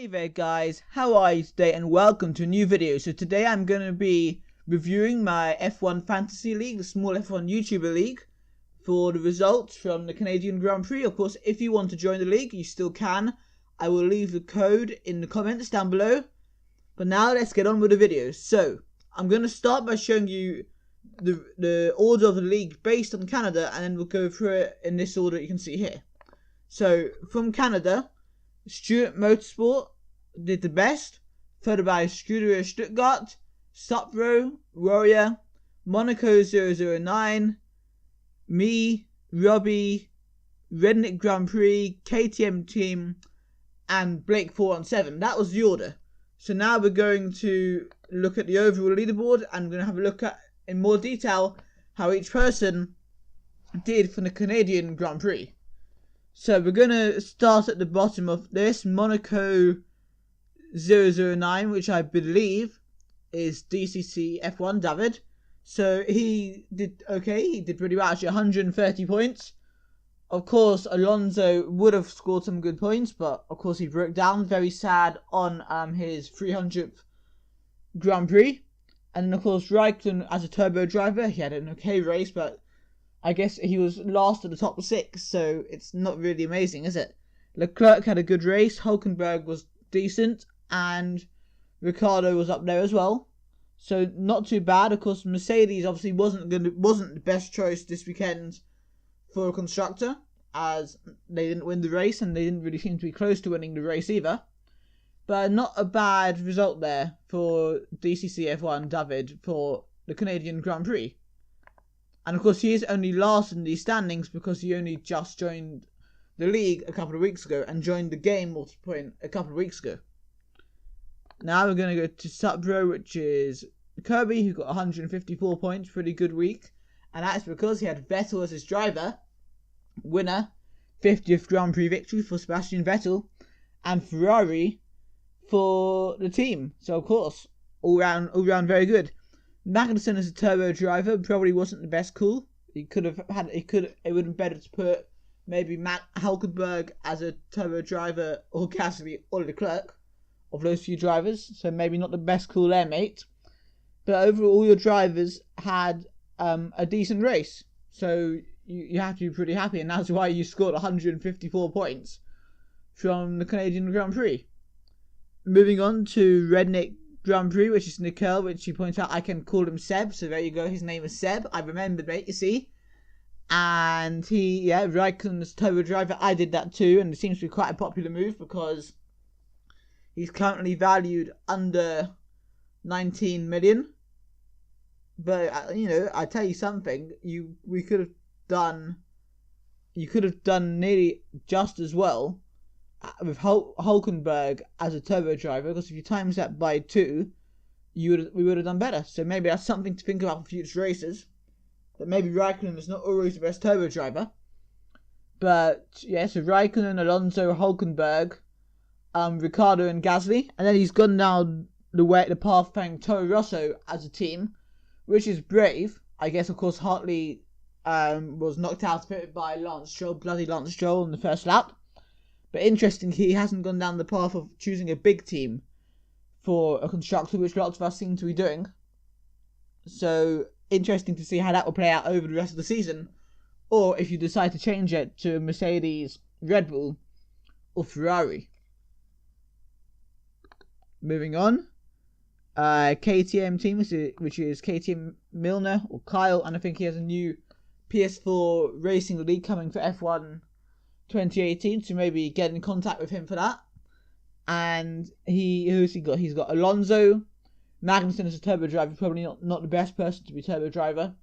Hey there guys, how are you today and welcome to a new video. So today I'm going to be reviewing my F1 Fantasy League, the small F1 YouTuber league, for the results from the Canadian Grand Prix. Of course, if you want to join the league, you still can. I will leave the code in the comments down below. But now let's get on with the video. So, I'm going to start by showing you the order of the league based on Canada, and then we'll go through it in this order you can see here. So, from Canada, Stuart Motorsport did the best, followed by Scuderia Stuttgart, Supro, Warrior, Monaco 009, me, Robbie, Redneck Grand Prix, KTM Team, and Blake 417. That was the order. So now we're going to look at the overall leaderboard, and we're going to have a look at in more detail how each person did for the Canadian Grand Prix. So we're going to start at the bottom of this, Monaco 009, which I believe is DCC F1 David. So he did okay, he did pretty well, actually 130 points. Of course, Alonso would have scored some good points, but of course he broke down, very sad, on his 300th Grand Prix. And then of course Raikkonen as a turbo driver, he had an okay race, but I guess he was last of the top 6, so it's not really amazing, is it? Leclerc had a good race, Hulkenberg was decent, and Ricciardo was up there as well. So not too bad. Of course, Mercedes obviously wasn't the best choice this weekend for a constructor, as they didn't win the race and they didn't really seem to be close to winning the race either. But not a bad result there for DCC F1 David for the Canadian Grand Prix. And of course he is only last in these standings because he only just joined the league a couple of weeks ago and joined the game multipoint a couple of weeks ago. Now we're going to go to Supro, which is Kirby, who got 154 points, pretty good week. And that's because he had Vettel as his driver, winner, 50th Grand Prix victory for Sebastian Vettel, and Ferrari for the team. So of course, all round very good. Magnussen as a turbo driver probably wasn't the best call. It would have been better to put maybe Matt Hulkenberg as a turbo driver, or Gasly or Leclerc, of those few drivers. So maybe not the best call there, mate. But overall, your drivers had a decent race. So you have to be pretty happy, and that's why you scored 154 points from the Canadian Grand Prix. Moving on to Redneck Grand Prix, which is Nickel, which he points out I can call him Seb, so there you go, his name is Seb, I remembered, mate, you see. And Raikkonen's turbo driver, I did that too, and it seems to be quite a popular move because he's currently valued under 19 million. But, I tell you something, you could have done nearly just as well with Hulkenberg as a turbo driver, because if you times that by 2, we would have done better. So maybe that's something to think about for future races. That maybe Raikkonen is not always the best turbo driver. But yeah, so Raikkonen, Alonso, Hulkenberg, Ricciardo and Gasly, and then he's gone down the path playing Toro Rosso as a team, which is brave. I guess of course Hartley was knocked out of it by Lance Stroll, bloody Lance Stroll, in the first lap. But interesting, he hasn't gone down the path of choosing a big team for a constructor, which lots of us seem to be doing. So, interesting to see how that will play out over the rest of the season. Or if you decide to change it to Mercedes, Red Bull, or Ferrari. Moving on. KTM team, which is KTM Milner, or Kyle, and I think he has a new PS4 Racing League coming for F1 2018, so maybe get in contact with him for that. And who's he got? He's got Alonso, Magnussen as a turbo driver, probably not the best person to be turbo driver.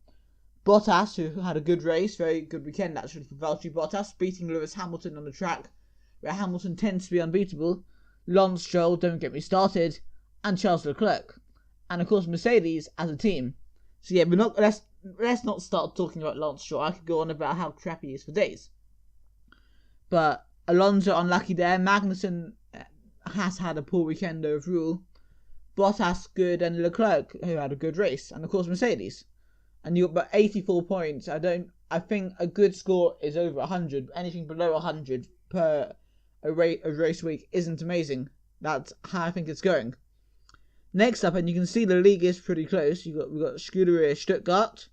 Bottas, who had a good race, very good weekend actually for Valtteri Bottas, beating Lewis Hamilton on the track where Hamilton tends to be unbeatable. Lance Stroll, don't get me started, and Charles Leclerc, and of course Mercedes as a team. So yeah, let's not start talking about Lance Stroll. I could go on about how crappy he is for days. But Alonso unlucky there. Magnussen has had a poor weekend overall. Bottas good, and Leclerc, who had a good race, and of course Mercedes. And you got about 84 points. I think a good score is over 100. Anything below 100 per a race week isn't amazing. That's how I think it's going. Next up, and you can see the league is pretty close. We've got Scuderia Stuttgart,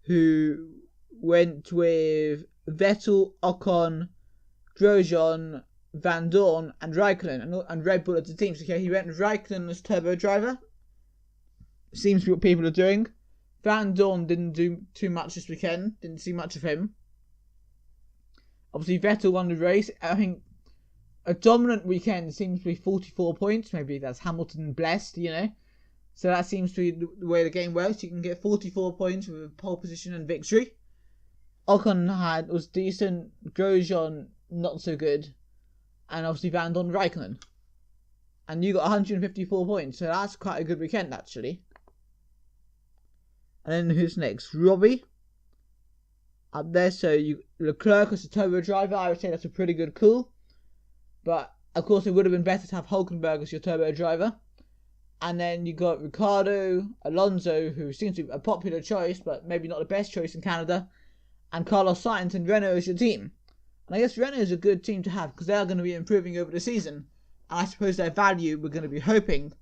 who went with Vettel, Ocon, Grosjean, Van Dorn, and Raikkonen, and Red Bull as the team. So okay, he went with Raikkonen as turbo driver. Seems to be what people are doing. Van Dorn didn't do too much this weekend. Didn't see much of him. Obviously, Vettel won the race. I think a dominant weekend seems to be 44 points. Maybe that's Hamilton blessed, you know. So that seems to be the way the game works. You can get 44 points with a pole position and victory. Ocon was decent. Grosjean, not so good. And obviously Van Dorn, Raikkonen. And you got 154 points. So that's quite a good weekend, actually. And then who's next? Robbie. Up there. So Leclerc as a turbo driver. I would say that's a pretty good call. But, of course, it would have been better to have Hulkenberg as your turbo driver. And then you got Ricciardo, Alonso, who seems to be a popular choice, but maybe not the best choice in Canada. And Carlos Sainz and Renault as your team. And I guess Renault is a good team to have because they are going to be improving over the season. And I suppose their value, we're going to be hoping,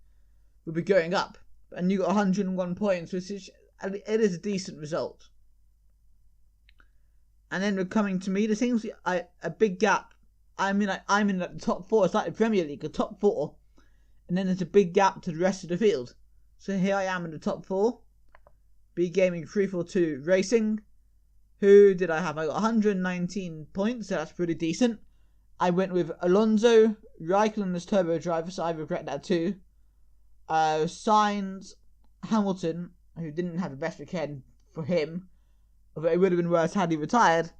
will be going up. And you got 101 points, which is, it is a decent result. And then we're coming to me. There seems to be a big gap. I'm in the top 4. It's like the Premier League, the top 4. And then there's a big gap to the rest of the field. So here I am in the top 4. B Gaming 342 Racing. Who did I have? I got 119 points, so that's pretty decent. I went with Alonso, Raikkonen as turbo driver, so I regret that too. Sainz, Hamilton, who didn't have the best weekend for him, although it would have been worse had he retired,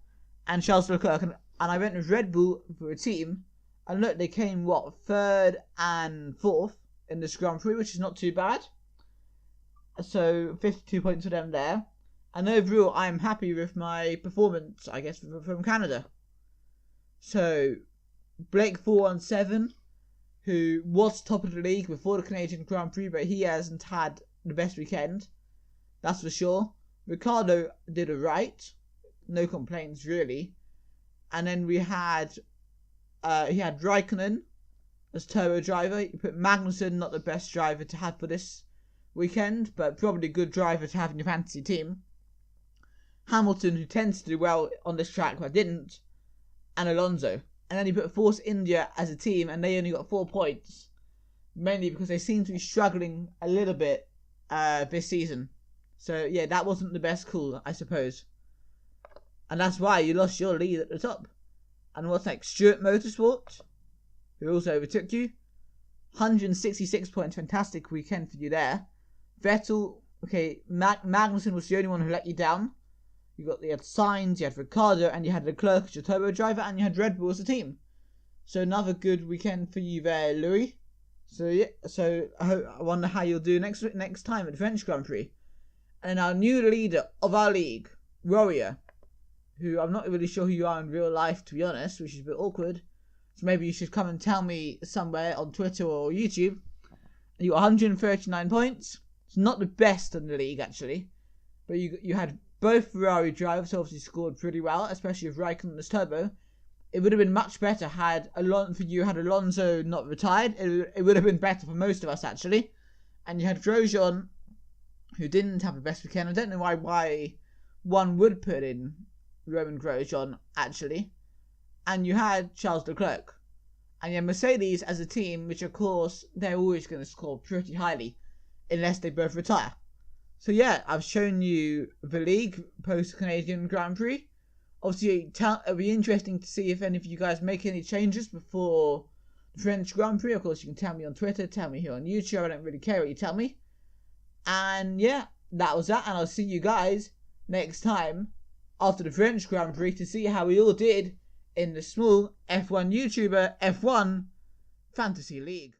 and Charles Leclerc. And I went with Red Bull for a team. And look, they came, 3rd and 4th in this Grand Prix, which is not too bad. So, 52 points for them there. And overall, I'm happy with my performance, I guess, from Canada. So, Blake 417, who was top of the league before the Canadian Grand Prix, but he hasn't had the best weekend. That's for sure. Ricciardo did alright. No complaints, really. And then we had... he had Raikkonen as turbo driver. You put Magnussen, not the best driver to have for this weekend, but probably a good driver to have in your fantasy team. Hamilton, who tends to do well on this track, but didn't. And Alonso. And then you put Force India as a team, and they only got 4 points. Mainly because they seem to be struggling a little bit this season. So, yeah, that wasn't the best call, I suppose. And that's why you lost your lead at the top. And what's next? Stewart Motorsport, who also overtook you. 166 points. Fantastic weekend for you there. Vettel, okay, Magnussen was the only one who let you down. You had Sainz, you had Ricciardo, and you had Leclerc as your turbo driver, and you had Red Bull as a team. So another good weekend for you there, Louis. So yeah, I wonder how you'll do next time at the French Grand Prix. And our new leader of our league, Warrior, who I'm not really sure who you are in real life, to be honest, which is a bit awkward. So maybe you should come and tell me somewhere on Twitter or YouTube. You got 139 points. It's not the best in the league, actually. But you had both Ferrari drivers who obviously scored pretty well, especially with Raikkonen as turbo. It would have been much better had Alonso not retired. It would have been better for most of us, actually. And you had Grosjean, who didn't have the best weekend. I don't know why one would put in Roman Grosjean, actually. And you had Charles Leclerc. And you had Mercedes as a team, which of course, they're always going to score pretty highly, unless they both retire. So yeah, I've shown you the league post-Canadian Grand Prix. Obviously, it'll be interesting to see if any of you guys make any changes before the French Grand Prix. Of course, you can tell me on Twitter, tell me here on YouTube. I don't really care what you tell me. And yeah, that was that. And I'll see you guys next time after the French Grand Prix to see how we all did in the small F1 YouTuber F1 Fantasy League.